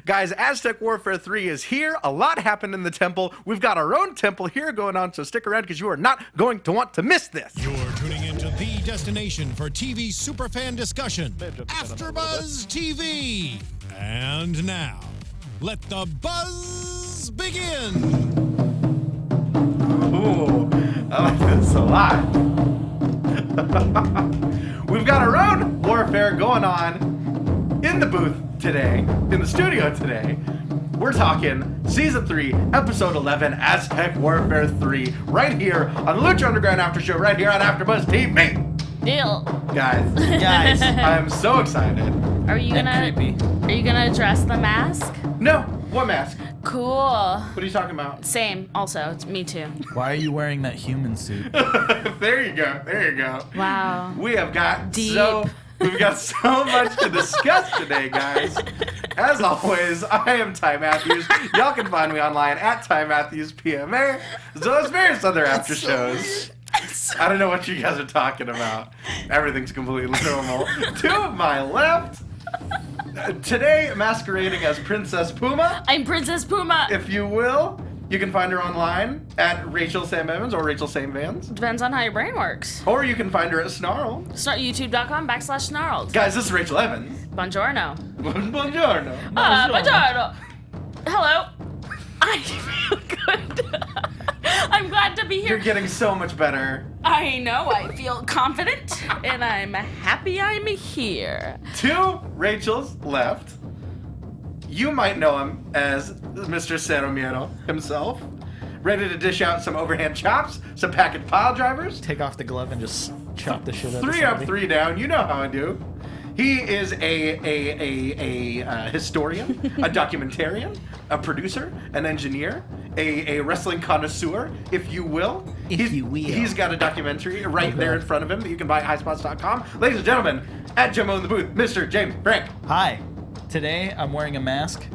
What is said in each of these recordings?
Guys, Aztec Warfare 3 is here. A lot happened in the temple. We've got our own temple here going on, so stick around because you are not going to want to miss this. You're tuning into the destination for TV superfan discussion, AFTERBUZZ TV. And now, let the buzz begin. Ooh, I like this a lot. We've got our own warfare going on in the booth today, in the studio today. We're talking Season 3, Episode 11, Aztec Warfare 3, right here on Lucha Underground After Show, right here on AFTERBUZZ TV. Deal. Guys, I am so excited. Are you gonna address the mask? No, what mask? Cool. What are you talking about? Same. Also, it's me too. Why are you wearing that human suit? There you go. There you go. Wow. We have got Deep. We've got so much to discuss today, guys. As always, I am Ty Matthews. Y'all can find me online at Ty Matthews PMA, as well as various other after shows. I don't know what you guys are talking about. Everything's completely normal. To my left, today masquerading as Princess Puma, I'm Princess Puma. if you will. You can find her online at Rachel Sam Evans or Rachel Sam Vans. Depends on how your brain works. Or you can find her at Snarl. Start youtube.com/snarled. Guys, this is Rachel Evans. Buongiorno. Buongiorno. Buongiorno. Hello. I feel good. I'm glad to be You're here. getting so much better. I know. I feel confident, and I'm happy I'm here. To Rachel's left, you might know him as Mr. Ceromero himself. Ready to dish out some overhand chops, some packet pile drivers. Take off the glove and just chop the shit out of 3 up, somebody. 3 down. You know how I do. He is a historian, a documentarian, a producer, an engineer, a wrestling connoisseur, if you will. He's got a documentary right there in front of him that you can buy at highspots.com. Ladies and gentlemen, at Jimmo in the booth, Mr. James Franck. Hi. Today I'm wearing a mask.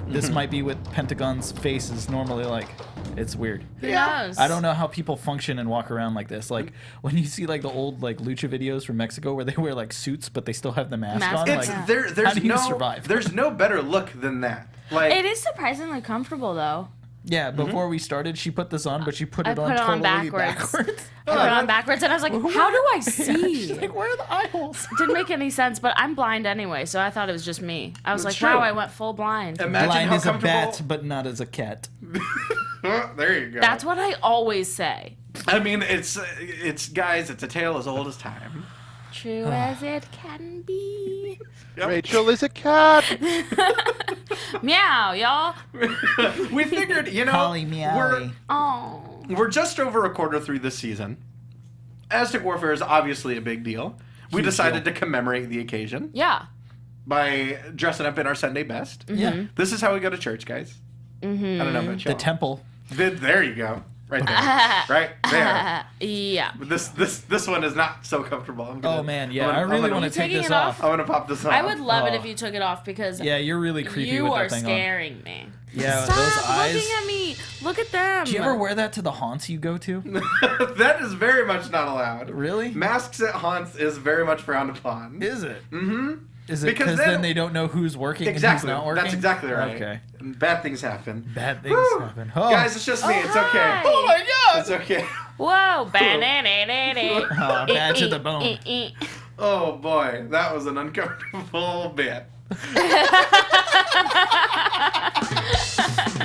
This might be what Pentagon's face is normally like. It's weird. Who knows? I don't know how people function and walk around like this. Like when you see like the old like lucha videos from Mexico where they wear like suits but they still have the mask on. It's Like, there's how do you no survive? There's no better look than that. Like It is surprisingly comfortable, though. yeah, before we started, she put this on, but she put I it on put it on totally backwards. backwards. I put it on backwards, and I was like, how do I see? She's like, where are the eye holes? Didn't make any sense, but I'm blind anyway, so I thought it was just me. I was That's like, true. wow, I went full blind. imagine Blind how as a comfortable. bat, but not as a cat. There you go. That's what I always say. I mean, it's guys, it's a tale as old as time. True as it can be. Yep. Rachel is a cat. Meow, y'all. We figured, you know, Holly meowie. Oh. we're just over a quarter through this season. Aztec Warfare is obviously a big deal. We Huge decided deal. to commemorate the occasion Yeah. by dressing up in our Sunday best. Yeah. This is how we go to church, guys. I don't know about The y'all. temple. There you go. Right there. Right there. Yeah. But this one is not so comfortable. I'm gonna, Oh man, yeah, I'm I gonna- really I'm want gonna- to take taking this it off? off. I want to pop this off. I would love it Oh. if you took it off because Yeah, you're really creepy you with are that thing on. scaring me. Yeah, Stop those eyes. looking at me. Look at them. Do you ever wear that to the haunts you go to? That is very much not allowed. Really? Masks at haunts is very much frowned upon. Is it? Mm-hmm. Is it Because because then- then they don't know who's working Exactly. and who's not working? That's exactly right. Okay. Bad things happen. Bad things Woo! happen. Oh. Guys, it's just me. It's okay. hi. Oh my god! It's okay. Whoa. Oh, bad to the bone. Oh boy, that was an uncomfortable bit.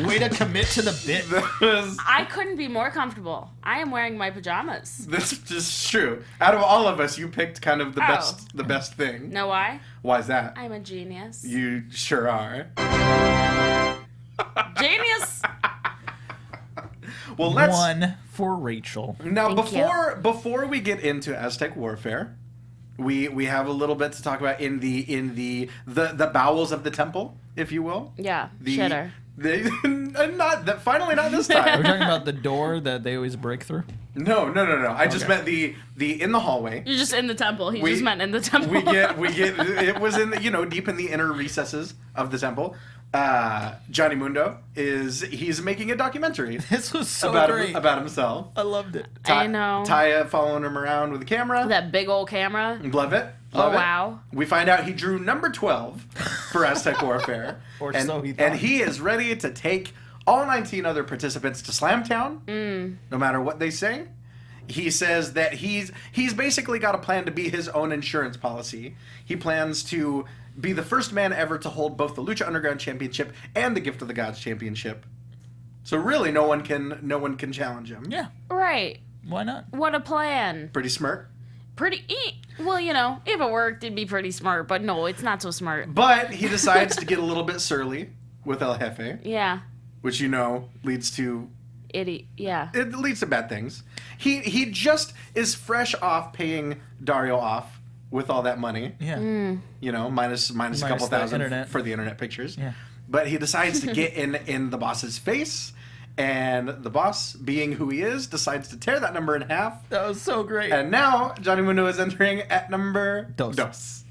Way to commit to the bit. I couldn't be more comfortable. I am wearing my pajamas. This is just true. Out of all of us, you picked kind of the Oh. best thing. Know why? Why's that? I'm a genius. You sure are. Genius. Well, let's One for Rachel. now Thank you. before we get into Aztec Warfare, we have a little bit to talk about in the bowels of the temple, if you will. Yeah. The Shitter. Finally not this Are we time. talking about the door that they always break through? No. I just Okay. meant the in the hallway. You're just in the temple. He We- just meant in the temple. We get it was in the, deep in the inner recesses of the temple. Johnny Mundo he's making a documentary This was so great. about himself. I loved it. I know. Taya following him around with a camera. That big old camera. Love it. Love it. Wow. We find out he drew number 12 for Aztec Warfare. Or and, so he thought. And he is ready to take all 19 other participants to Slamtown, no matter what they say. He says that he's basically got a plan to be his own insurance policy. He plans to be the first man ever to hold both the Lucha Underground Championship and the Gift of the Gods Championship. So really, no one can challenge him. Yeah. Right. Why not? What a plan. Pretty smart. Well, you know, if it worked, it'd be pretty smart. But no, it's not so smart. But he decides to get a little bit surly with El Jefe, Yeah. which leads to Yeah. it leads to bad things. He just is fresh off paying Dario off with all that money. Yeah. You know, minus a couple the thousand internet. for the internet pictures. Yeah. But he decides to get in the boss's face, and the boss, being who he is, decides to tear that number in half. That was so great. And now Johnny Mundo is entering at number Dos.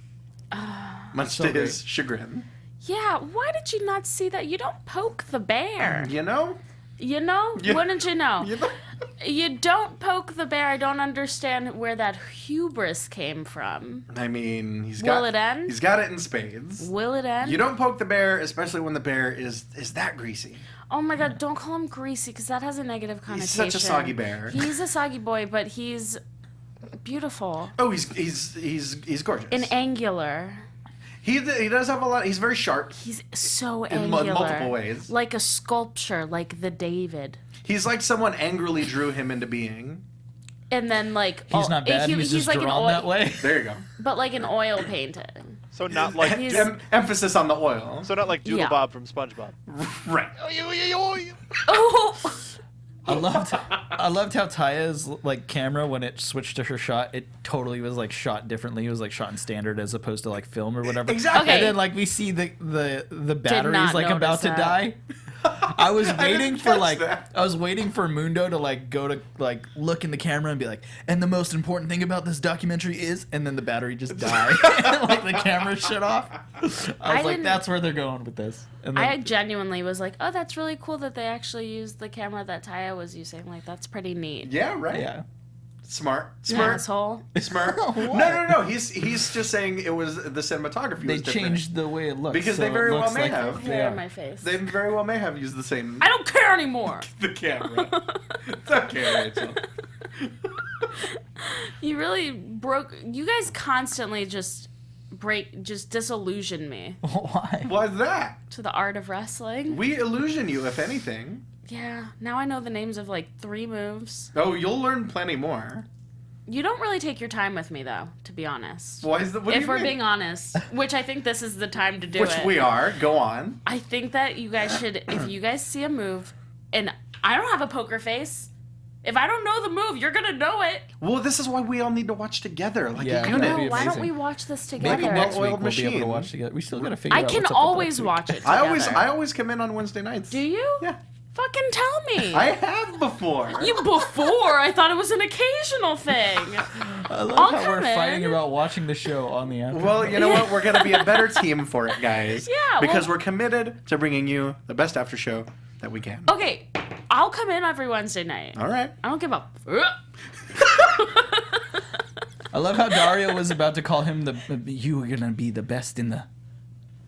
much So to great. his chagrin. Yeah. Why did you not see that? You don't poke the bear. You know? You know? Yeah. Wouldn't you know? You know? You don't poke the bear. I don't understand where that hubris came from. I mean, Will it end? He's got it in spades. Will it end? You don't poke the bear, especially when the bear is that greasy. Oh my god, don't call him greasy because that has a negative connotation. He's such a soggy bear. He's a soggy boy, but he's beautiful Oh, he's gorgeous. and angular. He does have a lot. He's very sharp. He's so In angular. multiple ways. Like a sculpture, like the David. He's like someone angrily drew him into being. And then like He's not bad. He's just like drawn that way. There you go. But like an oil painting. So not like He's- Emphasis on the oil. so not like Doodle Yeah. Bob from SpongeBob. Right. Oh, I loved how Taya's like camera, when it switched to her shot, it totally was like shot differently. It was like shot in standard as opposed to like film or whatever. Exactly. Okay. And then like we see the batteries not like about notice to that. die. I was waiting didn't for catch like that. I was waiting for Mundo to like go to like look in the camera and be like, and the most important thing about this documentary is, and then the battery just died. Like the camera shut off. I was like, didn't- that's where they're going with this. And then, I genuinely was like, oh, that's really cool that they actually used the camera that Taya was using. Like, that's pretty neat. Yeah. Right. yeah. Smart. Asshole. Smart. Why? No. He's just saying it was the cinematography. They was different. changed the way it looks. Because so they very it well looks may like have. they Hair are. in my face. They very well may have used the same. I don't care anymore. The camera. It's okay, Rachel. You really broke. You guys constantly just disillusion me Why? Why's that? to the art of wrestling. We illusion you, if anything. Yeah, now I know the names of like 3 moves. Oh, you'll learn plenty more. You don't really take your time with me, though, to be honest. Why is that? What do If you we're mean? being honest, which I think this is the time to do Which it. we are. Go on. I think that you guys should, if you guys see a move, and I don't have a poker face. If I don't know the move, you're gonna know it. Well, this is why we all need to watch together, like Yeah, a that'd unit. be No, why don't amazing. we watch this together? Maybe next week well-oiled we'll be able to machine. watch together. We still gotta figure I out can what's up with always next week. watch it together. I always come in on Wednesday nights. Do you? Yeah. Fucking tell me. I have before. You before? I thought it was an occasional thing. I love I'll how we're come in. fighting about watching the show on the after. Well, you know what? We're gonna be a better team for it, guys. Yeah, Because well- we're committed to bringing you the best after show that we can. Okay, I'll come in every Wednesday night. All right. I don't give a. I love how Dario was about to call him you are gonna be the best in the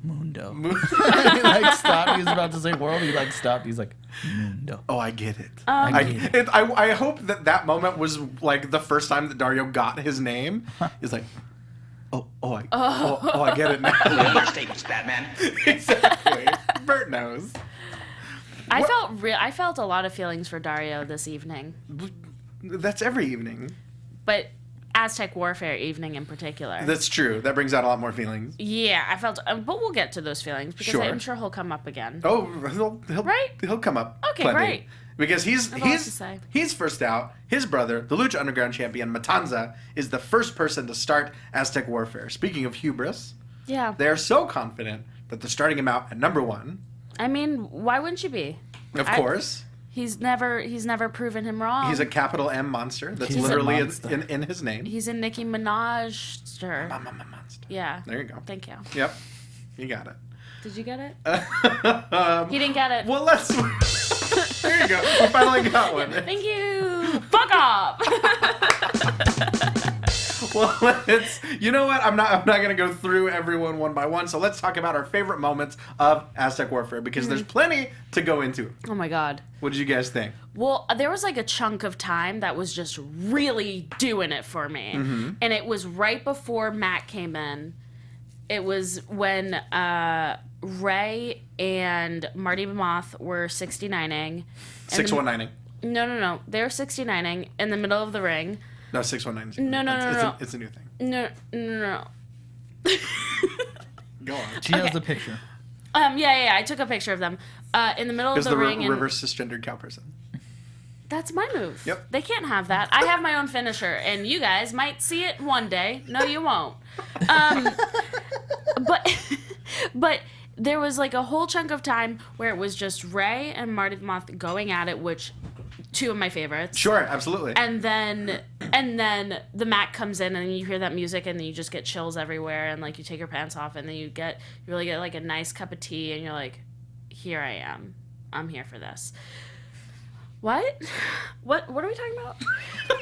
mundo. He like stopped. He was about to say world. He like stopped. He's like mundo. Oh, I get it. I get it. I hope that moment was like the first time that Dario got his name. He's like, I get it now. Your statements, Batman. Exactly. Bert knows. I felt a lot of feelings for Dario this evening, That's every evening. but Aztec Warfare evening in particular. That's true. That brings out a lot more feelings. Yeah, I felt, but we'll get to those feelings because Sure. I'm sure he'll come up again. Oh, he'll Right? He'll come up. Okay, plenty. great. Because That's all I have to say. he's first out. His brother, the Lucha Underground champion Matanza, is the first person to start Aztec Warfare. Speaking of hubris, Yeah, they are so confident that they're starting him out at number 1. I mean, why wouldn't you be? Of course, He's never proven him wrong. he's a capital M monster. That's He's a literally monster. in his name. He's a Nicki Minaj. Monster. Yeah. There you go. Thank you. Yep, you got it. Did you get it? He didn't get it. Well, let's. There you go. We finally got one. Thank you. Fuck off. Well, you know what? I'm not gonna go through everyone one by one. So let's talk about our favorite moments of Aztec Warfare because there's plenty to go into. Oh my god. What did you guys think? Well, there was like a chunk of time that was just really doing it for me, and it was right before Matt came in. It was when Rey and Marty Moth were 69ing. 619ing. No. They were 69ing in the middle of the ring. No, 619. No. It's a new thing. No. Go on. She has the picture. Yeah. I took a picture of them in the middle of the ring. Reverse cisgendered cow person. That's my move. Yep. They can't have that. I have my own finisher, and you guys might see it one day. No, you won't. But there was like a whole chunk of time where it was just Rey and Marty the Moth going at it, which two of my favorites. Sure, absolutely. And then the Mac comes in and you hear that music and then you just get chills everywhere and like you take your pants off and then you really get like a nice cup of tea and you're like, here I am. I'm here for this. What are we talking about?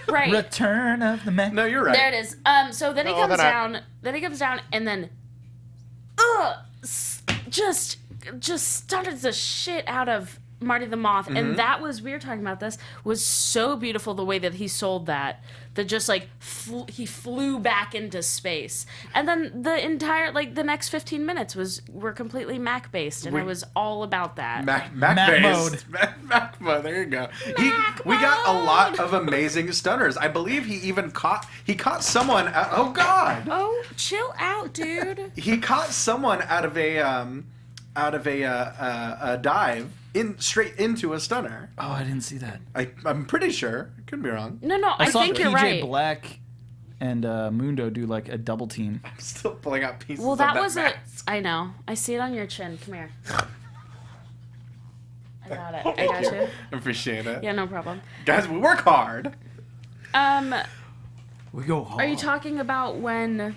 Right. Return of the Mac. No, you're right. There it is. So then he comes down. Then he comes down and then just stunted the shit out of Marty the Moth, and that was, we were talking about this, was so beautiful the way that he sold that just like he flew back into space, and then the entire like the next 15 minutes were completely Mac based, and I was all about that. Mac mode. Mac mode. There you go. We got a lot of amazing stunners. I believe he even caught someone. Oh God. Oh, chill out, dude. He caught someone out of a dive straight into a stunner. Oh, I didn't see that. I'm pretty sure. Could be wrong. No, I saw think you're PJ right. Black and Mundo do like a double team. I'm still pulling out pieces. Well, of that that was mask. I know. I see it on your chin. Come here. I got it. I got you. Appreciate it. Yeah, no problem. Guys, we work hard. We go hard. Are you talking about when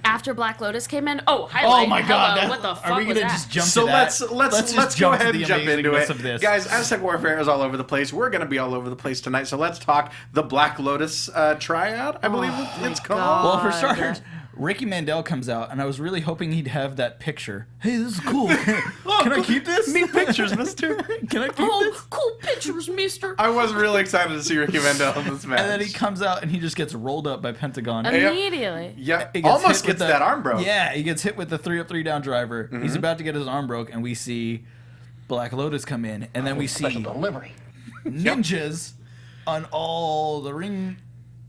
after Black Lotus came in? Oh, highlight. Oh my God! Hello, what the fuck are we was gonna that? just jump So to that? let's just go to ahead and the jump into amazingness it, of this. guys. Aztec Warfare is all over the place. We're gonna be all over the place tonight. So let's talk the Black Lotus triad. I believe it's called. God. Well, for starters, Ricky Mandel comes out, and I was really hoping he'd have that picture. Hey, this is cool. Can I keep this? Neat pictures, mister. Can I keep Oh, this? cool pictures, mister. I was really excited to see Ricky Mandel in this match. And then he comes out, and he just gets rolled up by Pentagon. Immediately. Yeah, He gets almost hit with gets that arm broke. Yeah, he gets hit with the 3-up, 3-down driver. He's about to get his arm broke, and we see Black Lotus come in, and then we see ninjas on all the ring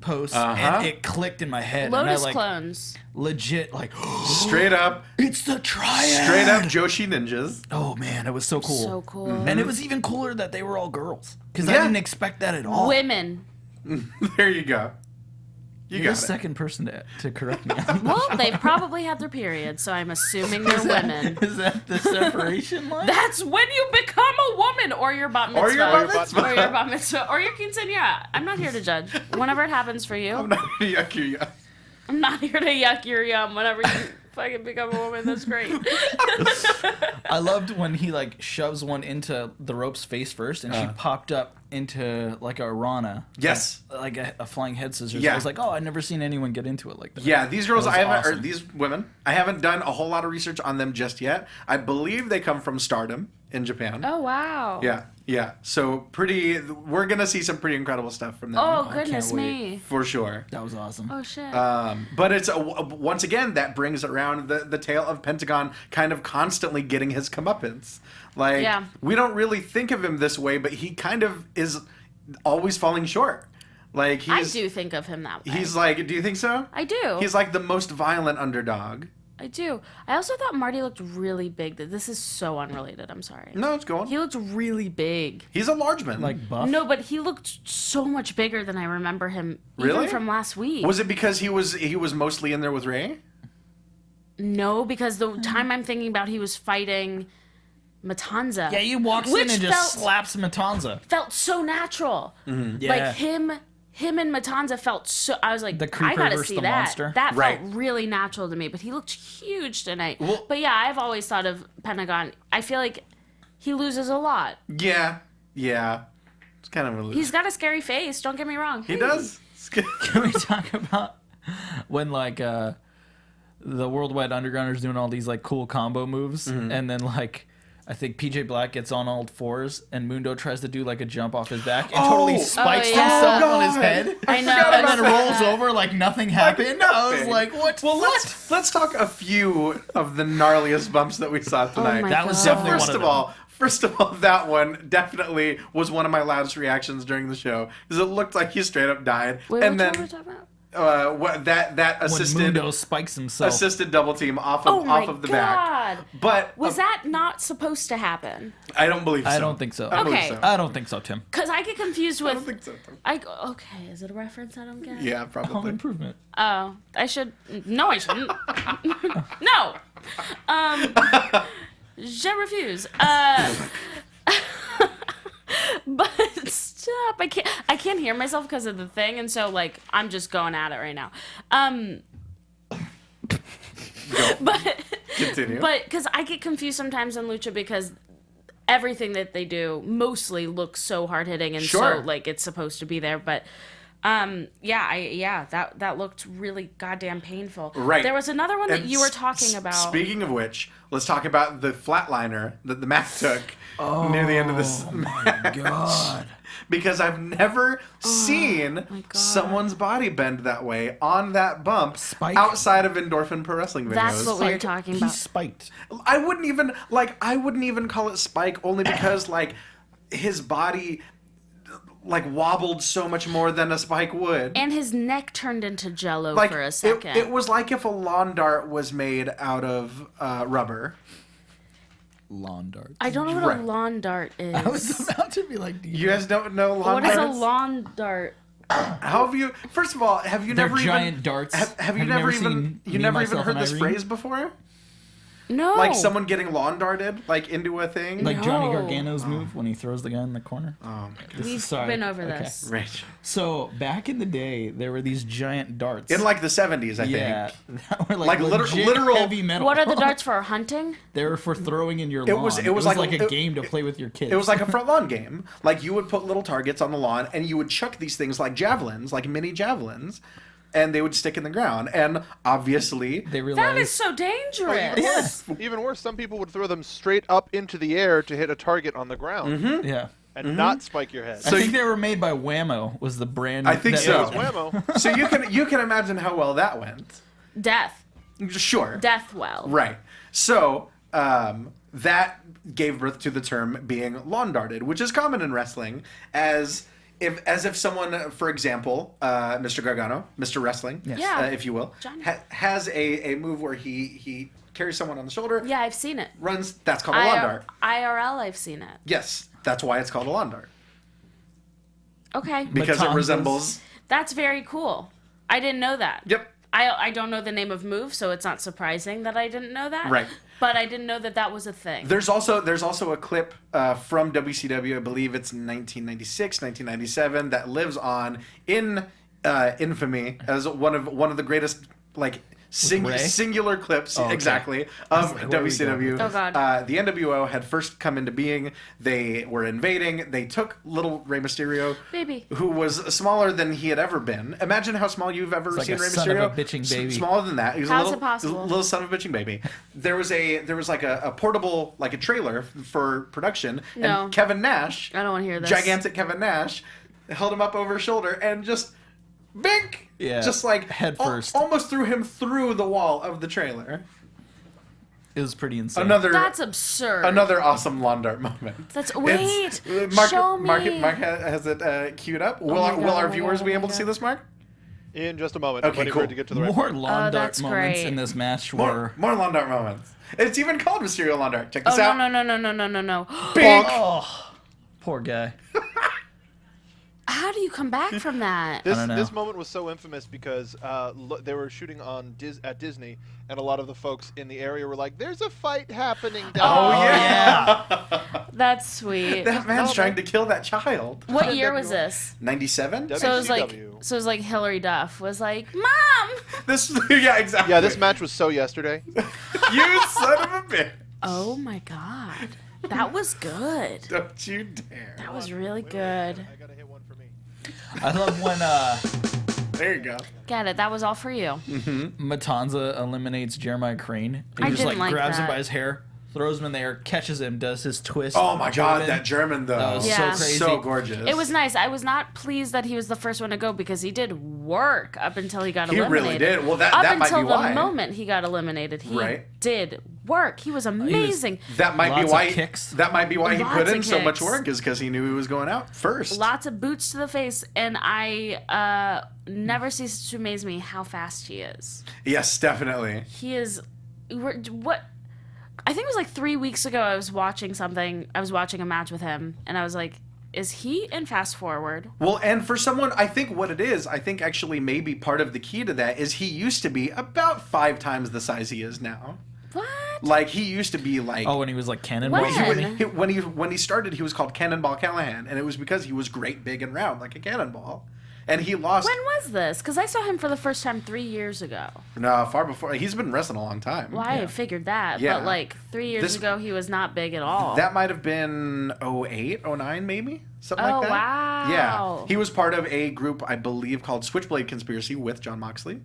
posts, and it clicked in my head. Lotus and I clones. legit like Straight up, it's the triad. straight up Joshi ninjas. Oh man, it was so cool. So cool. And it was even cooler that they were all girls because I Yeah. didn't expect that at all. Women. There you go. You You're got the it. second person to correct me. Well, they've probably had their period, so I'm assuming they're women. Is that the separation line? That's when you become a woman, or your bat mitzvah, Or your bat mitzvah. or your bat mitzvah, or your quinceañera. I'm not here to judge. Whenever it happens for you, I'm not gonna yuck you yet. I'm not here to yuck your yum. Whenever you fucking become a woman, that's great. I loved when he like shoves one into the rope's face first, and she popped up into like a Rana. Yes. Like a flying head scissors. Yeah. I was like, oh, I've never seen anyone get into it like that. Yeah, these girls That was I haven't, or awesome. these women, I haven't done a whole lot of research on them just yet. I believe they come from Stardom in Japan. Oh wow. Yeah. So we're gonna see some pretty incredible stuff from them. Oh can't goodness wait. me. For sure. That was awesome. Oh shit. But it's once again that brings around the tale of Pentagon kind of constantly getting his comeuppance. Like Yeah. we don't really think of him this way, but he kind of is always falling short. Like I do think of him that way. He's like, do you think so? I do. He's like the most violent underdog. I do. I also thought Marty looked really big. This is so unrelated. I'm sorry. No, it's going. He looked really big. He's a large man. Like buff. No, but he looked so much bigger than I remember him. Really? Even from last week. Was it because he was mostly in there with Rey? No, because the time I'm thinking about, he was fighting Matanza. Yeah, he walks Which in and just felt- slaps Matanza. Felt so natural. Yeah. Like him him and Matanza felt so. I was like, The creeper I gotta versus see the that. monster. That Right. felt really natural to me, but he looked huge tonight. Well- but yeah, I've always thought of Pentagon. I feel like he loses a lot. Yeah. It's kind of a He's got a scary face. Don't get me wrong. He does. Can we talk about when like the Worldwide Undergrounders doing all these like cool combo moves, and then like I think PJ Black gets on all fours, and Mundo tries to do like a jump off his back and totally spikes yeah. himself Oh, on his God. head. I know. And then rolls over like nothing happened. I was nothing. like, what? Well, let's talk a few of the gnarliest bumps that we saw tonight. my That was God. So definitely first one of of them. all, that one definitely was one of my loudest reactions during the show, because it looked like he straight up died. Wait, and which one then were we talking about? that when assisted Mundo spikes himself. double team off Oh of my off of the back. God. But Was that not supposed to happen? I don't believe so. I don't think so. I don't believe Okay. so. I don't think so, Tim. Because I get confused I with. don't think so. Tom. Okay, is it a reference I don't get? Yeah, Home probably. improvement. Oh, I should. No, I shouldn't. No. Je refuse. But stop. I can't hear myself because of the thing, and so like I'm just going at it right now. Go. But Continue. but because I get confused sometimes on Lucha because everything that they do mostly looks so hard hitting and Sure. so like it's supposed to be there, but. That looked really goddamn painful. Right. There was another one that And you were talking about. Speaking of which, let's talk about the flatliner that the Mac took near the end of this match. God. Because I've never Oh seen God. someone's body bend that way on that bump Spike? outside of Endorphin Pro Wrestling videos. That's what we were talking about. He's spiked. I wouldn't even call it Spike, only because like his body like wobbled so much more than a Spike would. And his neck turned into jello Like for a second. it was like if a lawn dart was made out of rubber. Lawn dart. I don't know what Right. a lawn dart is. I was about to be like, You guys don't know lawn What is a darts? lawn dart? How have you? First of all, have you They're never giant even darts. Have you never even seen you Me, never even Myself, heard and this Irene? phrase before? No. Like someone getting lawn darted like into a thing. Like Johnny No. Gargano's move when he throws the guy in the corner. Oh my god. We've Sorry. been over Okay. this. Rich. So back in the day, there were these giant darts. In like the 70s, I yeah, think. that were Like legit literal- heavy metal. What are the darts for? Hunting? They were for throwing in your It lawn. was- it was like, like a a- game to play with your kids. It was like a front lawn game. Like you would put little targets on the lawn and you would chuck these things like javelins, like mini javelins, and they would stick in the ground. And obviously, they realized That is so dangerous. Yes. Even worse, some people would throw them straight up into the air to hit a target on the ground Yeah. and not spike your head. So I think you- they were made by Whammo. Was the brand? I think that- so. It was whammo. so you can imagine how well that went. Death. Sure. Death well. Right. So that gave birth to the term being lawn darted, which is common in wrestling, as if someone, for example, Mr. Gargano, Mr. Wrestling, Yeah. if you will, Johnny. has a move where he carries someone on the shoulder, Yeah, I've seen it. runs. That's called a lawn dart. IRL, I've seen it. Yes, that's why it's called a lawn dart, Okay. because it Matanzas. resembles. That's very cool. I didn't know that. Yep. I don't know the name of move, so it's not surprising that I didn't know that. Right. But I didn't know that that was a thing. There's also a clip from WCW, I believe it's 1996, 1997, that lives on in infamy as one of the greatest like Ray? singular clips okay. exactly of like, where are we WCW. going? Oh, God. The NWO had first come into being. They were invading. They took little Rey Mysterio, Baby. who was smaller than he had ever been. Imagine how small you've ever like seen a Rey son of Mysterio. a bitching baby. Smaller than that. He was How's a it little, possible? little son of a bitching baby. There was like a portable, like a trailer for production. No. And Kevin Nash, I don't want to hear this. gigantic Kevin Nash, held him up over his shoulder and just bink. Yeah, Just like head first. almost threw him through the wall of the trailer. It was pretty insane. That's absurd. Another awesome lawn dart moment. That's wait. Mark, show me. Mark has it queued up. Will my God, will oh our my viewers God, be oh able my to see God. this, Mark? In just a moment. Okay, I'm waiting cool. for it to get to the right More part. lawn dart that's moments great. in this match were. More lawn dart moments. It's even called Mysterio lawn dart. Check Oh this out. no. Bink. Oh, poor guy. How do you come back from that? This don't know. this moment was so infamous because they were shooting on at Disney, and a lot of the folks in the area were like, "There's a fight happening down." Oh, there." yeah. That's sweet. That man's trying to kill that child. What year was this? 97? So it was like, WCW. so it was like Hillary Duff was like, "Mom." This, yeah, exactly. Yeah, this match was so yesterday. You son of a bitch. Oh my god, that was good. Don't you dare. That was really good. I gotta hit one for me. I love when There you go. Get it? That was all for you. Matanza eliminates Jeremiah Crane. He I just didn't like grabs him that. by his hair, throws him in the air, catches him, does his twist. Oh my god, German. that German though. That was Yeah. so crazy. So gorgeous. It was nice. I was not pleased that he was the first one to go because he did work up until he got He eliminated. really did. Well, that up might until be the why. moment he got eliminated, he Right. did work. He was amazing. That might be Lots why. of kicks. That might be why he Lots put of in so much kicks. work, is because he knew he was going out first. Lots of boots to the face, and I never ceases to amaze me how fast he is. Yes, definitely. He is. What? I think it was like 3 weeks ago. I was watching something. I was watching a match with him, and I was like, "Is he in Fast Forward?" Well, and for someone, I think what it is, I think actually maybe part of the key to that is he used to be about 5 times the size he is now. What? Like he used to be like. Oh, when he was like Cannonball. When? When he started, he was called Cannonball Callahan, and it was because he was great, big, and round like a cannonball. And he lost. When was this? Because I saw him for the first time 3 years ago. No, far before. He's been wrestling a long time. Well, I had figured that, Yeah. but like 3 years This- ago, he was not big at all. That might have been 08, 09 maybe? Something Oh, like that. wow. Yeah. He was part of a group, I believe, called Switchblade Conspiracy with John Moxley.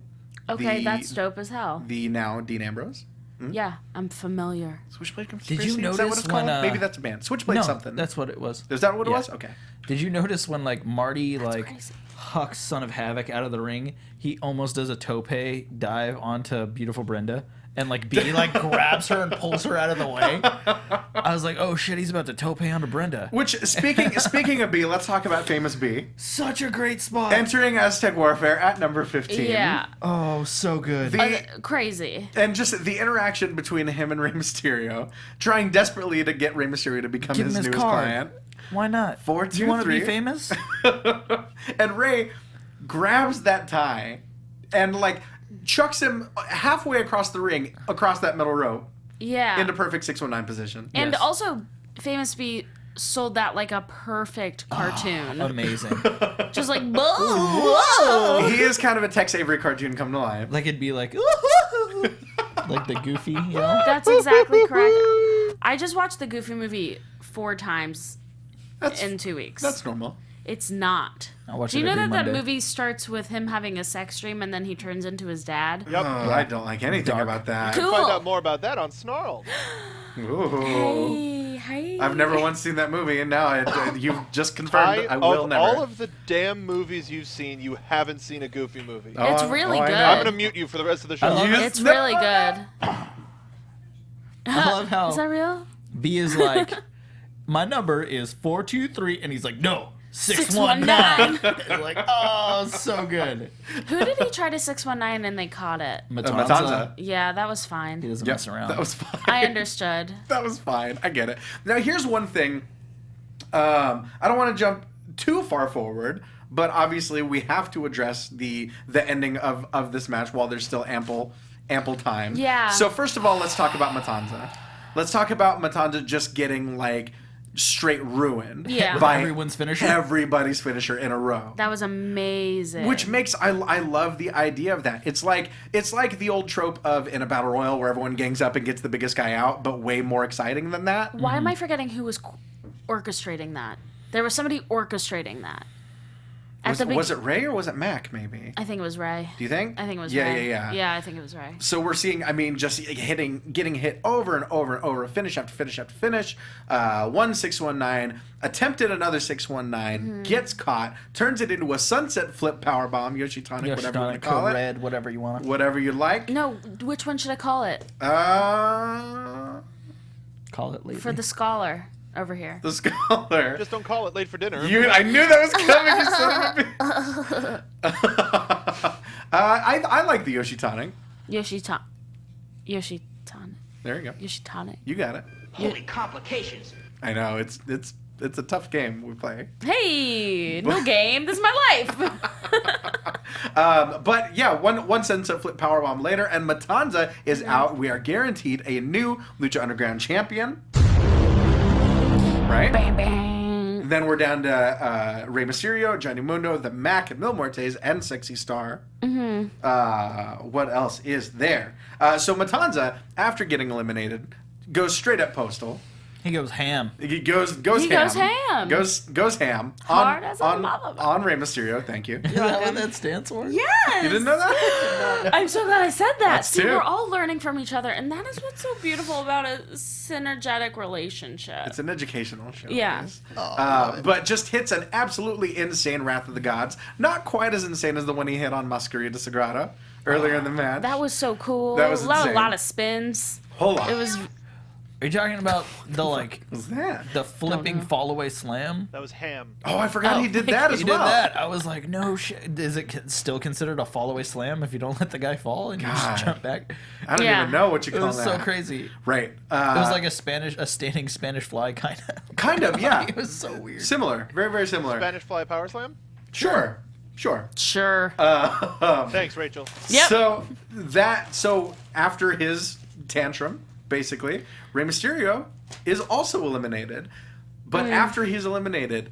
Okay, the- that's dope as hell. The now Dean Ambrose. Yeah, I'm familiar. Switchblade Conspiracy? you Is that what notice it's called? when, Maybe that's a band. Switchblade No, something. that's what it was. Is that what it Yeah. was? Okay. Did you notice when like Marty crazy. hucks Son of Havoc out of the ring, he almost does a tope dive onto beautiful Brenda, and like B like grabs her and pulls her out of the way. I was like, oh shit, he's about to tope onto Brenda. Which, speaking of B, let's talk about Famous B. Such a great spot. Entering Aztec Warfare at number 15. Yeah, Oh, so good. crazy. And just the interaction between him and Rey Mysterio, trying desperately to get Rey Mysterio to become Give him his his newest card. client. Why not? 4, Do you 2, want to be 3. famous? And Rey grabs that tie and like chucks him halfway across the ring, across that middle rope, Yeah. into perfect 619 position. And Yes. also, Famous B sold that like a perfect cartoon. Amazing. Just like, whoa. He is kind of a Tex Avery cartoon come to life. Like it'd be like, like the Goofy, you know? That's exactly correct. I just watched the Goofy movie 4 times That's in 2 weeks. that's normal. It's not. I watch Do you it know every that that Monday. movie starts with him having a sex dream and then he turns into his dad? Yep. I don't like anything Dark. about that. Cool. Find out more about that on Snarled. Ooh. Hey. I've never once seen that movie, and now you've just confirmed I will of never. all of the damn movies you've seen, you haven't seen a Goofy movie. Oh, It's really I good. know. I'm gonna mute you for the rest of the show. love it. It's really good. I love how Is that real? B is like, my number is 423, and he's like, no, 619. Like, oh, so good. Who did he try to 619 and they caught it? Matanza. Yeah, that was He fine. doesn't Yep, mess around. that was fine. I understood. That was fine. I get it. Now, here's one thing. I don't want to jump too far forward, but obviously we have to address the ending of this match while there's still ample time. Yeah. So first of all, let's talk about Matanza. Let's talk about Matanza just getting like straight ruined Yeah. by Everyone's finisher? everybody's finisher in a row. That was amazing. Which makes I love the idea of that. It's like the old trope of in a battle royal where everyone gangs up and gets the biggest guy out, but way more exciting than that. Why am I forgetting who was orchestrating that? There was somebody orchestrating that. Was it Ray or was it Mac? Maybe. I think it was Ray. Do you think? I think it was Yeah, Ray. yeah. Yeah, I think it was Ray. So we're seeing, I mean, just getting hit over and over and over, finish after finish after finish. 619, attempted another 619, Mm-hmm. gets caught, turns it into a sunset flip powerbomb, Yoshitonic, whatever you want to call it. red, whatever you want. Whatever you like. No, which one should I call it? Call it lately. For the scholar over here. The scholar. Just don't call it late for dinner. I knew that was coming, you son of a bitch. I like the Yoshitonic. Yoshitanic. There you go. Yoshitanic. You got it. Holy complications. I know, it's it's a tough game we play. Hey, no game. This is my life. But yeah, one sunset flip powerbomb later, and Matanza is out. We are guaranteed a new Lucha Underground champion. Right? Bang, bang. Then we're down to Rey Mysterio, Johnny Mundo, the Mac, Mil Muertes, and Sexy Star. What else is there? So Matanza, after getting eliminated, goes straight up Postal. He goes ham. He goes ham. Goes ham. Hard as a motherfucker. On Rey Mysterio, thank you. Is that what that stands for? Yes. You didn't know that? I'm so glad I said that. Us See, too. we're all learning from each other, and that is what's so beautiful about a synergetic relationship. It's an educational show. Yeah. Guys. But just hits an absolutely insane Wrath of the Gods. Not quite as insane as the one he hit on Masquerita de Sagrada earlier in the match. That was so cool. That was a insane. lot of spins. Hold on. It was. Are you talking about the like What was that? the flipping fall away slam? That was ham. Oh, I forgot Oh, he did that as He well. did that. I was like, no shit. Is it still considered a fall away slam if you don't let the guy fall and you God. just jump back? I don't Yeah. even know what you It call was that. so crazy. Right. It was like a standing Spanish fly kind of. Kind of, yeah. It was so weird. Similar. Very, very similar. Spanish fly power slam. Sure. Sure. Thanks, Rachel. Yep. So after his tantrum, basically, Rey Mysterio is also eliminated. But after he's eliminated,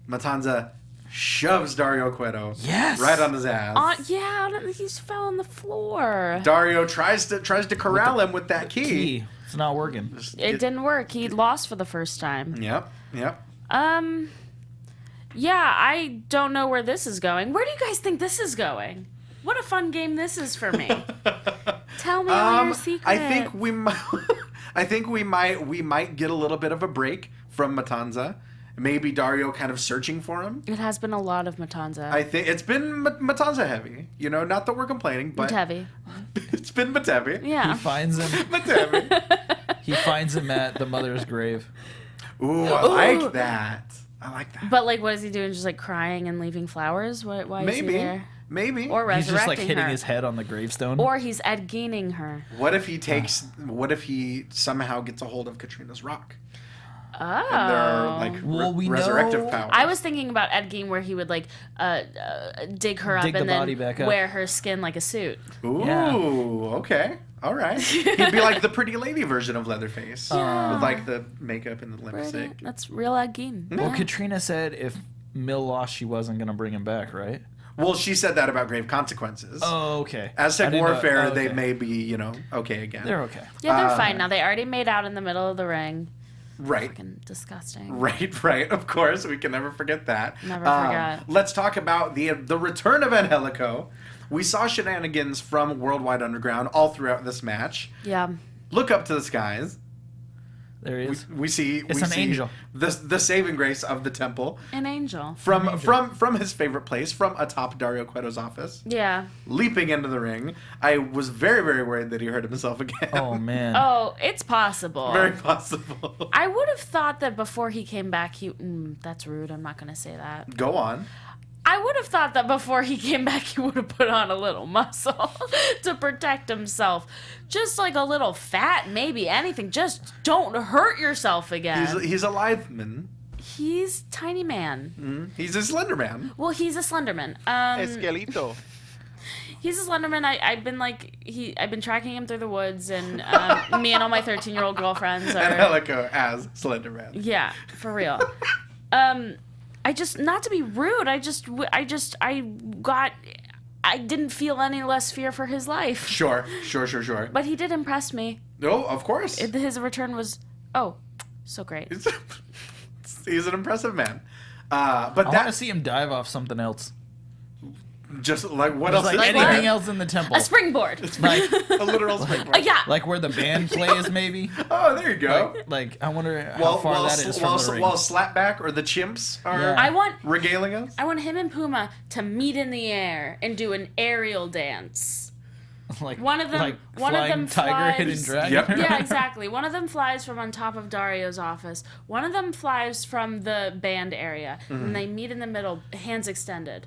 Matanza shoves Dario Cueto Yes. right on his ass. He fell on the floor. Dario tries to corral him with that key. It's not working. It didn't work. He lost for the first time. Yep. Yeah, I don't know where this is going. Where do you guys think this is going? What a fun game this is for me. Tell me all your secrets. I think we might. I think we might get a little bit of a break from Matanza. Maybe Dario kind of searching for him. It has been a lot of Matanza. I think it's been Matanza heavy. You know, not that we're complaining, but Heavy. it's been Matevi. He Yeah. finds him. Matevi. He finds him at the mother's grave. Ooh, I like that. I like that. But like, what is he doing? Just like crying and leaving flowers? Why is he Maybe. there? Maybe. Or He's just like resurrecting hitting her? his head on the gravestone. Or he's Ed Geening her. What if he takes? What if he somehow gets a hold of Katrina's rock? Oh. And there are like Well, we resurrective know- powers. I was thinking about Ed Gein where he would like dig her up Dig the and then body back up. wear her skin like a suit. Ooh, Yeah. okay. All right. He'd be like the pretty lady version of Leatherface. With like the makeup and the lipstick. That's real Ed Gein. Well, Yeah. Katrina said if Mill lost, she wasn't going to bring him back, right? Well, she said that about Grave Consequences. Oh, okay. Aztec I didn't know- Warfare, oh, okay. they may be, you know, okay again. They're okay. Yeah, they're fine now. They already made out in the middle of the ring. Right. Fucking disgusting. Right. Of course, we can never forget that. Never forget. Let's talk about the return of Helico. We saw shenanigans from Worldwide Underground all throughout this match. Yeah. Look up to the skies. There he is. We see It's an angel. the saving grace of the temple An angel. from his favorite place, from atop Dario Cueto's office, Yeah. leaping into the ring. I was very, very worried that he hurt himself again. Oh, man. Oh, it's possible. Very possible. I would have thought that before he came back, that's rude. I'm not going to say that. Go on. I would have thought that before he came back, he would have put on a little muscle to protect himself. Just like a little fat, maybe anything. Just don't hurt yourself again. He's a Litheman. He's tiny man. He's a Slender Man. Well, he's a Slenderman. Esquelito. He's a Slenderman. I've been tracking him through the woods, and me and all my 13-year-old girlfriends are. And Helico as Slender Man. Yeah, for real. I just, not to be rude, I didn't feel any less fear for his life. Sure. But he did impress me. Oh, of course. His return was, so great. He's an impressive man. But I want to that see him dive off something else. just like what Just else like is anything there? else in the temple. A springboard. Like, A literal springboard. Yeah. like where the band plays, maybe. Oh, there you go. Like I wonder how far that is from the ring. while Slapback or the chimps are Yeah. I want regaling us. him and Puma to meet in the air and do an aerial dance. like One of them- like one of flying them tiger, hidden flies- dragon. Yep. Yeah, exactly. One of them flies from on top of Dario's office. One of them flies from the band area. Mm-hmm. And they meet in the middle, hands extended.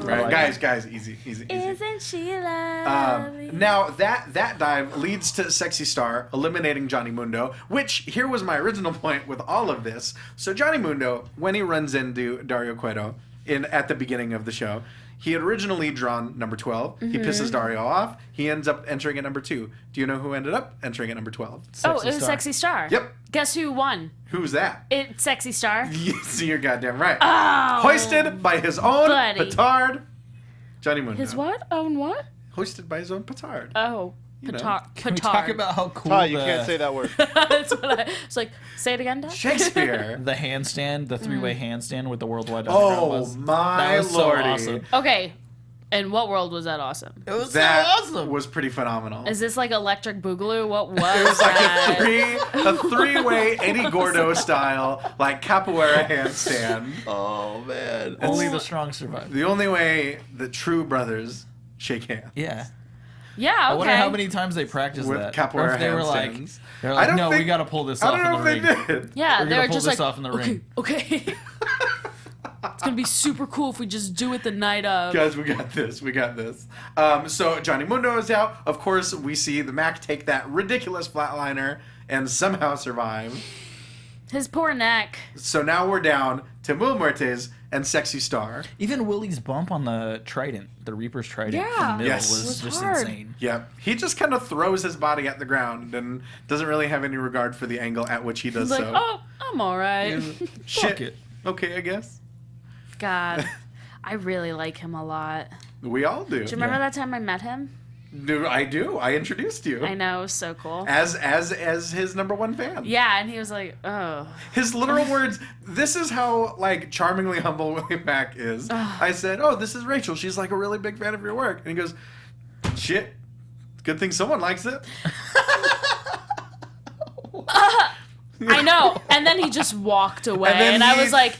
Right. guys, easy. Isn't she lovely? Now that dive leads to Sexy Star eliminating Johnny Mundo, which here was my original point with all of this. So Johnny Mundo, when he runs into Dario Cueto at the beginning of the show, he had originally drawn number 12. He pisses Dario off. He ends up entering at number 2. Do you know who ended up entering at number 12? It was Sexy Star. Yep. Guess who won? Who's that? It's Sexy Star. Yes, you're goddamn right. Oh, Hoisted by his own buddy. petard, Johnny Mundo. His what? Own what? Hoisted by his own petard. Oh, You know. petard. Can we talk about how cool Ty, you can't say that word. That's what I was like. Say it again, Dad. Shakespeare. the handstand, the three-way handstand with the Worldwide Underground Oh was? my That was so lordy. awesome. Okay. In what world was that awesome? It was That so awesome. was pretty phenomenal. Is this like Electric Boogaloo? What was It was like that? a three-way Eddie Gordo style, like capoeira handstand. Oh man! Only the strong survive. The only way the true brothers shake hands. Yeah. Yeah, I okay. wonder how many times they practiced With that. capoeira Or if they were like, handstands. they're I like, don't no, think- we got to pull this I off don't in know the if ring. they did. Yeah, We're they're gonna pull just this like, off in the okay, ring. okay. It's gonna be super cool if we just do it the night of. Guys, we got this. We got this. So Johnny Mundo is out. Of course, we see the Mac take that ridiculous flatliner and somehow survive. His poor neck. So now we're down to Mil Muertes and Sexy Star. Even Willie's bump on the trident, the Reaper's trident Yeah. in the middle Yes. was Was just hard. insane. Yep. He just kind of throws his body at the ground and doesn't really have any regard for the angle at which he does He's like, so. oh, I'm all right. Shit. it. Okay, I guess. God, I really like him a lot. We all do. Do you remember that time I met him? I do. I introduced you. I know, it was so cool. As his number one fan. Yeah, and he was like, oh. His literal words, this is how, like, charmingly humble Willie Mack is. I said, oh, this is Rachel. She's, like, a really big fan of your work. And he goes, shit, good thing someone likes it. I know. And then he just walked away. And then And I he- was like,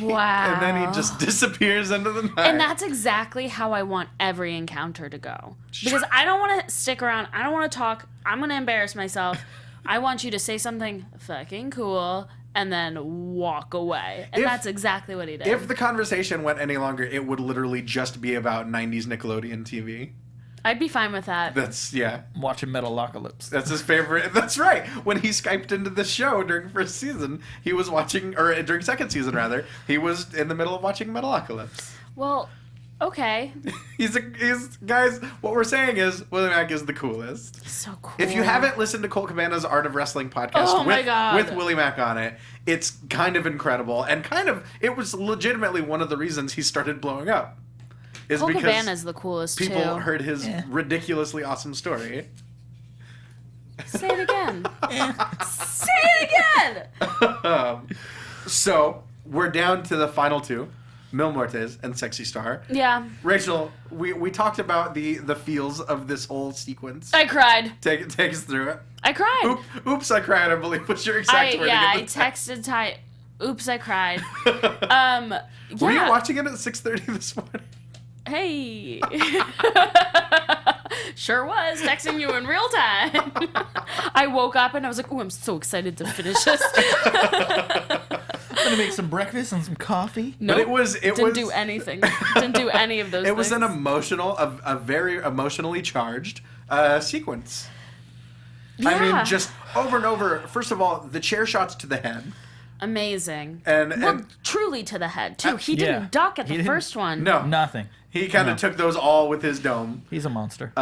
wow. And then he just disappears into the night. And that's exactly how I want every encounter to go. Because I don't want to stick around. I don't want to talk. I'm going to embarrass myself. I want you to say something fucking cool and then walk away. And If- that's exactly what he did. If the conversation went any longer, it would literally just be about 90s Nickelodeon TV. I'd be fine with that. That's, yeah. Watching Metalocalypse. That's his favorite. That's right. When he Skyped into the show during first season, he was watching, or during second season rather, he was in the middle of watching Metalocalypse. Well, okay. He's guys, what we're saying is Willie Mack is the coolest. So cool. If you haven't listened to Colt Cabana's Art of Wrestling podcast Oh my God. with Willie Mack on it, it's kind of incredible. And it was legitimately one of the reasons he started blowing up. Is Cole because Cabana's the coolest people too. heard his ridiculously awesome story. Say it again. Say it again. So we're down to the final two, Mil Muertes and Sexy Star. Yeah. Rachel, we talked about the feels of this whole sequence. I cried. Take us through it. I cried. Oops, I cried, I believe was your exact word. I texted Ty. Oops, I cried. Were you watching it at 6:30 this morning? Hey. Sure was. Texting you in real time. I woke up and I was like, oh, I'm so excited to finish this. I'm gonna make some breakfast and some coffee. No, But it was didn't do anything. Didn't do any of those It was things. a very emotionally charged sequence. Yeah. I mean, just over and over. First of all, the chair shots to the head. Amazing. And truly to the head, too. He yeah. didn't duck at He the didn't- first one. no, Nothing. he kind of took those all with his dome. He's a monster.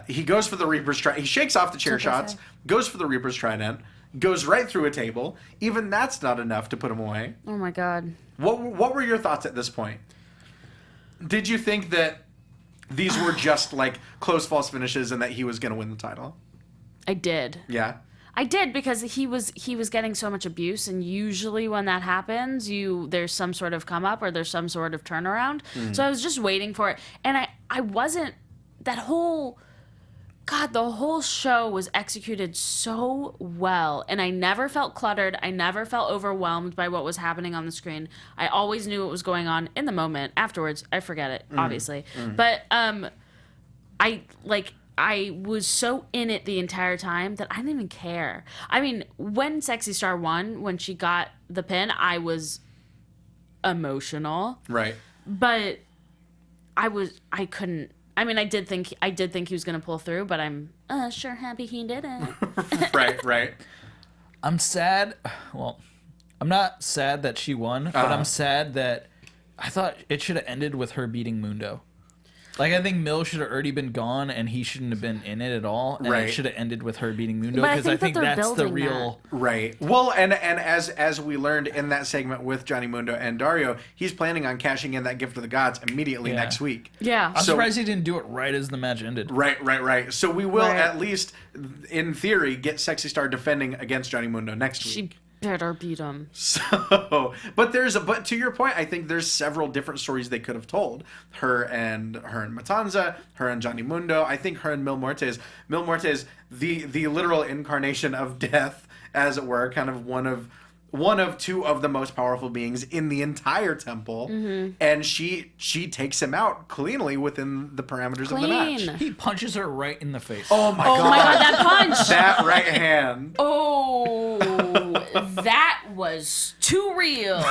He goes for the Reaper's Trident. He shakes off the chair That's what I shots, say. goes for the Reaper's Trident, goes right through a table. Even that's not enough to put him away. Oh, my God. What were your thoughts at this point? Did you think that these were just like close false finishes and that he was going to win the title? I did. Yeah. I did because he was getting so much abuse, and usually when that happens, there's some sort of come up or there's some sort of turnaround. So I was just waiting for it, and I wasn't. The whole show was executed so well, and I never felt cluttered. I never felt overwhelmed by what was happening on the screen. I always knew what was going on in the moment. Afterwards, I forget it, obviously, but I was so in it the entire time that I didn't even care. I mean, when Sexy Star won, when she got the pin, I was emotional. Right. But I couldn't. I mean, I did think he was gonna pull through, but I'm sure happy he didn't. Right. I'm sad. Well, I'm not sad that she won, but I'm sad that I thought it should have ended with her beating Mundo. Like, I think Mill should have already been gone, and he shouldn't have been in it at all. And it should have ended with her beating Mundo, But I because I think think that they're that's the building real. Right. Well, and as we learned in that segment with Johnny Mundo and Dario, he's planning on cashing in that gift of the gods immediately next week. Yeah. I'm surprised he didn't do it right as the match ended. Right. So we will at least, in theory, get Sexy Star defending against Johnny Mundo next week. She better beat him. So, but to your point, I think there's several different stories they could have told. Her and Matanza, her and Johnny Mundo. I think her and Mil Muertes. Mil Muertes, the literal incarnation of death, as it were, kind of one of two of the most powerful beings in the entire temple, and she takes him out cleanly within the parameters of the match. He punches her right in the face. Oh my god! Oh my god, that punch! That right hand. Oh, that was too real.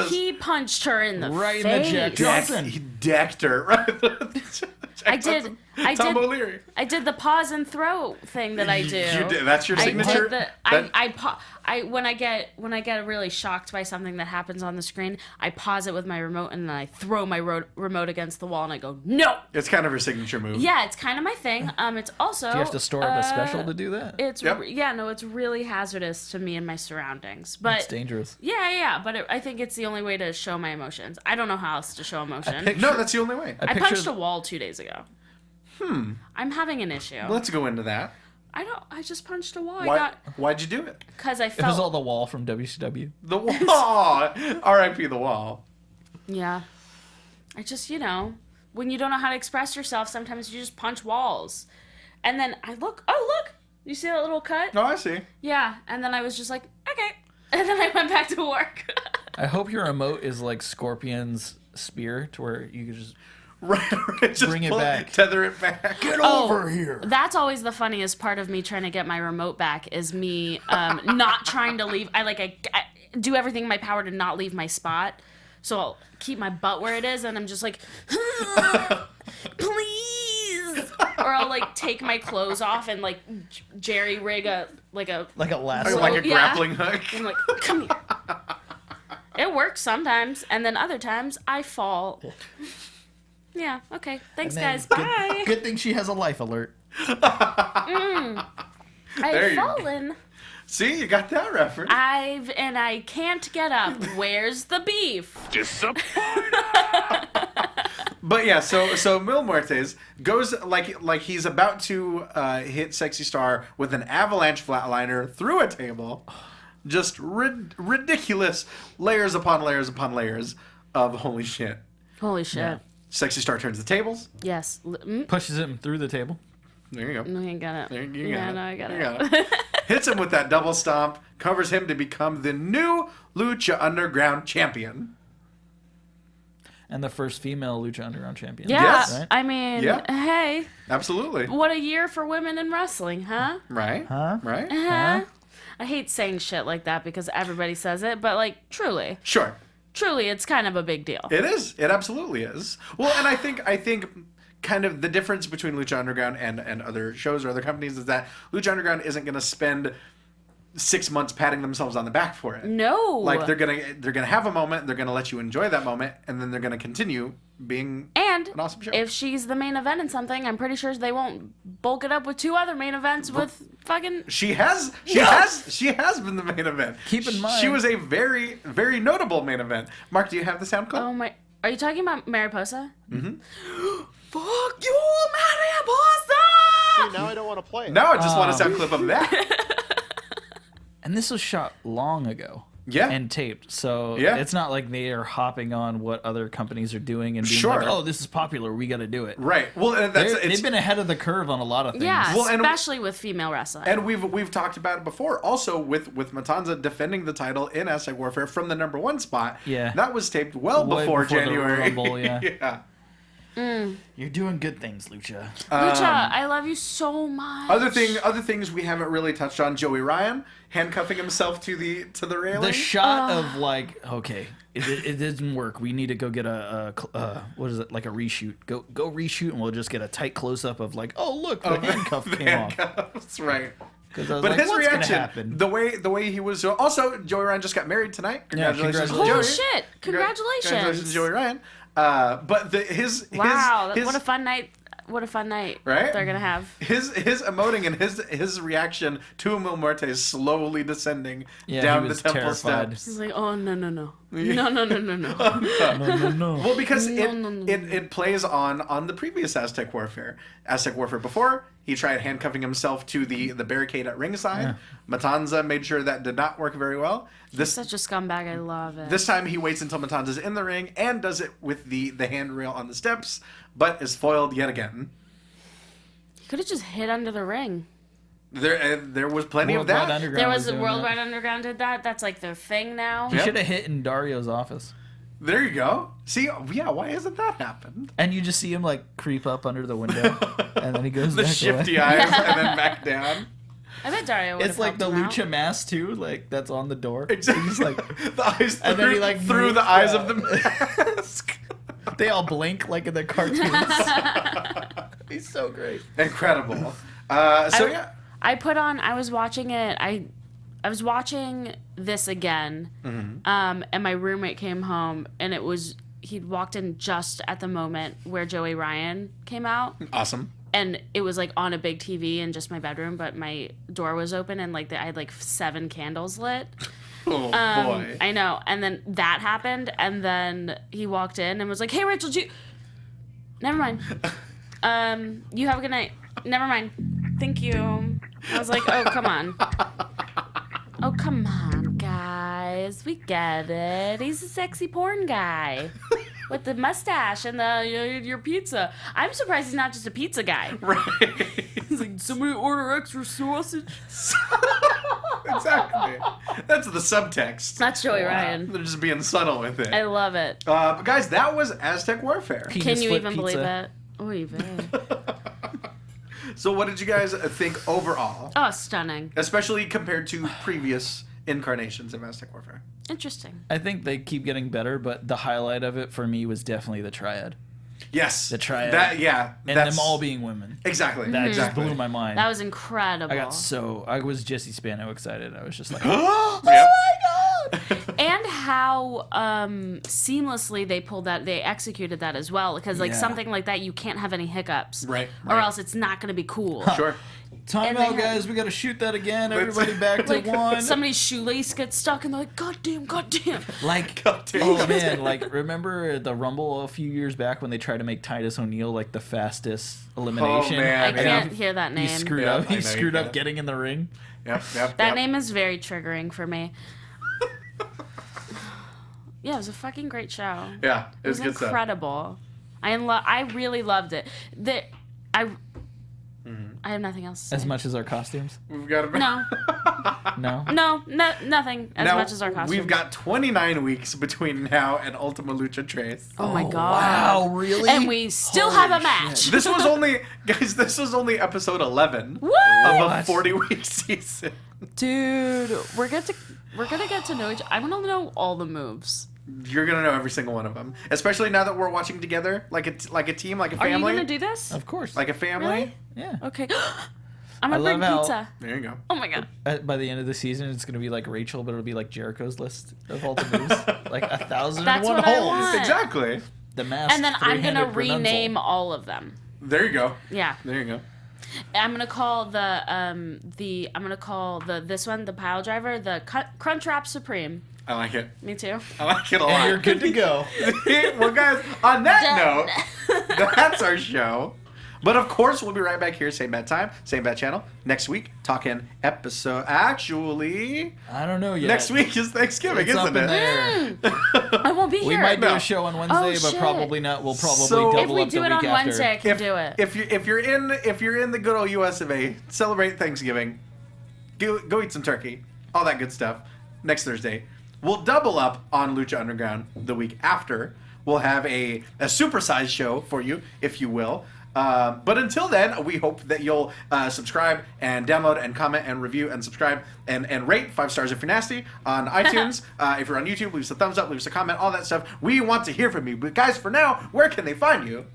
He punched her in the right face. in the Jack Johnson. He decked her. Right. I did the pause and throw thing that I do. You did. That's your signature. When I get really shocked by something that happens on the screen, I pause it with my remote and then I throw my remote against the wall and I go, no. It's kind of your signature move. Yeah, it's kind of my thing. It's also. Do you have to store up a special to do that? It's it's really hazardous to me and my surroundings. But it's dangerous. Yeah. But I think it's the only way to show my emotions. I don't know how else to show emotion. No, that's the only way. I punched a wall 2 days ago. I'm having an issue. Let's go into that. I just punched a wall. Why'd you do it? Because I It felt. was all the wall from WCW. The wall. R.I.P. the wall. Yeah. I just, when you don't know how to express yourself, sometimes you just punch walls. And then I look. Oh, look. You see that little cut? Oh, I see. Yeah. And then I was just like, okay. And then I went back to work. I hope your emote is like Scorpion's spear, to where you could just Just bring it back. Tether it back. Get over here. That's always the funniest part of me trying to get my remote back is me not trying to leave. I do everything in my power to not leave my spot. So I'll keep my butt where it is, and I'm just like, please. Or I'll like take my clothes off and like jerry rig a Like a lasso. Like a grappling hook. I'm like, come here. It works sometimes, and then other times I fall. Yeah, okay. Thanks, guys. Bye. Good thing she has a life alert. I've fallen. See, you got that reference. And I can't get up. Where's the beef? But yeah, so Mil Muertes goes like he's about to hit Sexy Star with an avalanche flatliner through a table. Just ridiculous layers upon layers upon layers of holy shit. Holy shit. Yeah. Sexy Star turns the tables. Yes. Pushes him through the table. There you go. No, I got it. There you Yeah, got no, it. I got You it. got it. Hits him with that double stomp, covers him to become the new Lucha Underground champion. And the first female Lucha Underground champion. Yeah, Yes. Right? I mean, Yeah. hey, Absolutely. what a year for women in wrestling, huh? Right? Huh? Right? Huh? I hate saying shit like that because everybody says it, but like, truly, it's kind of a big deal. It is. It absolutely is. Well, and I think kind of the difference between Lucha Underground and other shows or other companies is that Lucha Underground isn't going to spend 6 months patting themselves on the back for it. No. Like they're gonna have a moment, they're gonna let you enjoy that moment, and then they're gonna continue being an awesome show. If she's the main event in something, I'm pretty sure they won't bulk it up with 2 other main events with fucking. She has been the main event. Keep in mind, she was a very, very notable main event. Mark, do you have the sound clip? Oh my! Are you talking about Mariposa? Mm-hmm. Fuck you, Mariposa! See, now I don't want to play it. No, I just want a sound clip of that. And this was shot long ago. Yeah. And taped. So Yeah. it's not like they are hopping on what other companies are doing and being Sure. like, oh, this is popular, we got to do it. Right. Well, and They've been ahead of the curve on a lot of things. Yeah, Well, and- especially with female wrestling. And we've talked about it before. Also, with Matanza defending the title in Aztec Warfare from the #1 spot. Yeah. That was taped well Way before before the January. Rumble, yeah. Yeah. You're doing good things, Lucha. Lucha, I love you so much. Other things we haven't really touched on. Joey Ryan handcuffing himself to the railing. The shot of like, okay, it didn't work. We need to go get a what is it, like a reshoot? Go reshoot, and we'll just get a tight close up of like, oh look, the handcuff came off. That's right. Because I was But like, his what's gonna reaction, happen? the way he was. Also, Joey Ryan just got married tonight. Congratulations, to congratulations. Joey. Oh shit! Congratulations! Congratulations, Joey Ryan. But his What a fun night! What a fun night! Right? They're gonna have. His emoting and his reaction to Mil Muertes slowly descending Yeah, down he the was temple He's steps. like, oh no. No. Well, because No. it plays on the previous Aztec Warfare. Aztec Warfare before, he tried handcuffing himself to the barricade at ringside. Matanza made sure that did not work very well. Such a scumbag. I love it. This time he waits until Matanza's in the ring and does it with the handrail on the steps, but is foiled yet again. He could have just hid under the ring. There was plenty of Worldwide that. Underground There was a doing Worldwide that. Underground did that. That's like their thing now. He Yep. should have hit in Dario's office. There you go. See, yeah, why hasn't that happened? And you just see him like creep up under the window, and then he goes The back shifty away. eyes and then back down. I bet Dario would It's like the Lucha mask too, like that's on the door. Exactly. He's like, the eyes and then he, like, through moves the eyes down. of the mask. they all blink like in the cartoons. He's so great. Incredible. Yeah. I was watching it. I was watching this again, and my roommate came home, and he'd walked in just at the moment where Joey Ryan came out, Awesome. and it was like on a big TV in just my bedroom, but my door was open, and like I had like 7 candles lit. Oh, boy. I know, and then that happened, and then he walked in and was like, "Hey, Rachel, never mind. You have a good night. Never mind. Thank you." I was like, "Oh, come on. Oh, come on, guys. We get it. He's a sexy porn guy with the mustache and your pizza. I'm surprised he's not just a pizza guy." Right. He's like, "Somebody order extra sausage." Exactly. That's the subtext. That's Joey Ryan. They're just being subtle with it. I love it. But guys, that was Aztec Warfare. Can you split even pizza. believe it? Oh, even. So what did you guys think overall? Oh, stunning. Especially compared to previous incarnations of Aztec Warfare. Interesting. I think they keep getting better, but the highlight of it for me was definitely the triad. Yes. The triad. that's And them all being women. Exactly. That exactly. just blew my mind. That was incredible. I was Jesse Spano excited. I was just like, Yep. And how seamlessly they executed that as well. Because like Yeah. something like that, you can't have any hiccups. Right, Or right. else it's not going to be cool. Sure. time And they out, had- guys. We got to shoot that again. Let's- Everybody back to Like one. somebody's shoelace gets stuck and they're like, God damn. Like, Goddamn. oh man, like remember the Rumble a few years back when they tried to make Titus O'Neil like the fastest elimination? Oh, man. I Yeah. can't hear that name. He screwed Yeah, up. I know He you screwed up can't. getting in the ring. Yep. That name is very triggering for me. Yeah, it was a fucking great show. Yeah, It was good stuff. incredible. I really loved it. I have nothing else to say. As much as our costumes. We've got a No, No. nothing as now, much as our costumes. We've got 29 weeks between now and Ultima Lucha Tres. Oh my god. Wow, really? And we still Holy have a match. shit. This was only, guys, this was only episode 11 Woo! of a What? 40-week season. Dude, we're gonna get to know each. I want to know all the moves. You're gonna know every single one of them, especially now that we're watching together, like a team, like a Are you family, gonna do this? Of course. like a family. Really? yeah. Okay. I'm I gonna bring love how- pizza. There you go. Oh my god. By the end of the season, it's gonna be like Rachel, but it'll be like Jericho's list of all the moves, like 1,001 That's what I holes. want. Exactly. The mask. And then I'm gonna three-handed Renunzel. rename all of them. There you go. Yeah. There you go. I'm gonna call this one the pile driver the Crunchwrap Supreme. I like it. Me too. I like it a lot. And you're good to go. Well, guys, on that Done. note, that's our show. But of course, we'll be right back here, same bad time, same bad channel, next week, talking episode. Actually, I don't know yet. next week is Thanksgiving, It's up isn't in it? there. I won't be here. We might do No. a show on Wednesday, but shit. probably not. We'll probably So- double if we up do the it week on after. Wednesday, I can do it. If you're in the good old US of A, celebrate Thanksgiving, go eat some turkey, all that good stuff. Next Thursday, we'll double up on Lucha Underground the week after. We'll have a supersized show for you, if you will. But until then, we hope that you'll subscribe and download and comment and review and subscribe and rate 5 stars if you're nasty on iTunes. If you're on YouTube, leave us a thumbs up, leave us a comment, all that stuff. We want to hear from you. But guys, for now, where can they find you?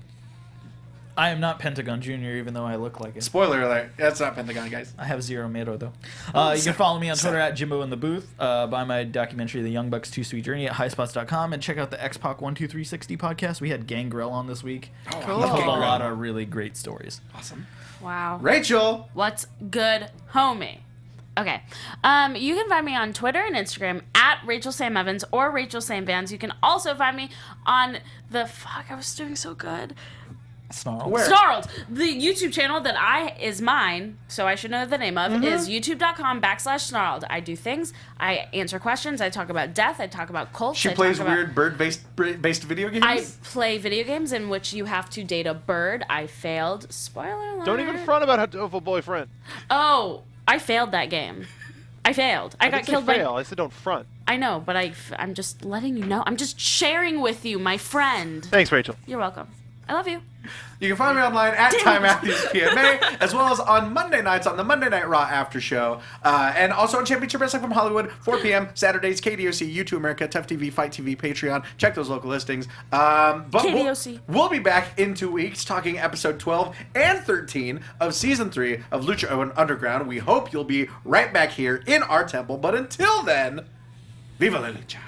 I am not Pentagon Jr., even though I look like it. Spoiler alert. That's not Pentagon, guys. I have 0 Mero, though. You can follow me on Twitter at Jimbo in the Booth, buy my documentary, The Young Bucks' Too Sweet Journey at highspots.com, and check out the X-Pac 12360 podcast. We had Gangrel on this week. Oh, Cool. I love Told a Gangrel. lot of really great stories. Awesome. Wow. Rachel. What's good, homie? Okay. You can find me on Twitter and Instagram at Rachel Sam Evans or Rachel Sam Vans. You can also find me on I was doing so good. Snarl. Where? Snarled. The YouTube channel that is mine, so I should know the name of, is youtube.com/snarled. I do things. I answer questions. I talk about death. I talk about cults. She I plays talk about, weird bird-based video games? I play video games in which you have to date a bird. I failed. Spoiler alert. Don't even front about how to have a boyfriend. Oh, I failed that game. I failed. I got killed fail. I said don't front. I know, but I'm just letting you know. I'm just sharing with you, my friend. Thanks, Rachel. You're welcome. I love you. You can find me online at Ty Matthews PMA, as well as on Monday nights on the Monday Night Raw After Show, and also on Championship Wrestling from Hollywood, 4 p.m. Saturdays, KDOC, U2 America, Tough TV, Fight TV, Patreon. Check those local listings. But KDOC. we'll be back in 2 weeks talking episode 12 and 13 of season 3 of Lucha Underground. We hope you'll be right back here in our temple. But until then, Viva la Lucha.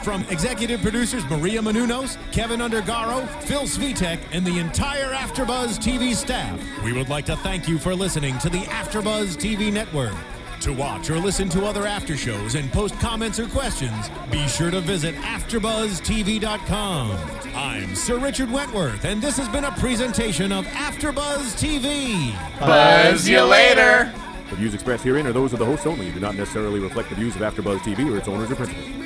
From executive producers Maria Menounos, Kevin Undergaro, Phil Svitek, and the entire AfterBuzz TV staff, we would like to thank you for listening to the AfterBuzz TV network. To watch or listen to other after shows and post comments or questions, be sure to visit AfterBuzzTV.com. I'm Sir Richard Wentworth, and this has been a presentation of AfterBuzz TV. Buzz you later. The views expressed herein are those of the hosts only and do not necessarily reflect the views of AfterBuzz TV or its owners or principals.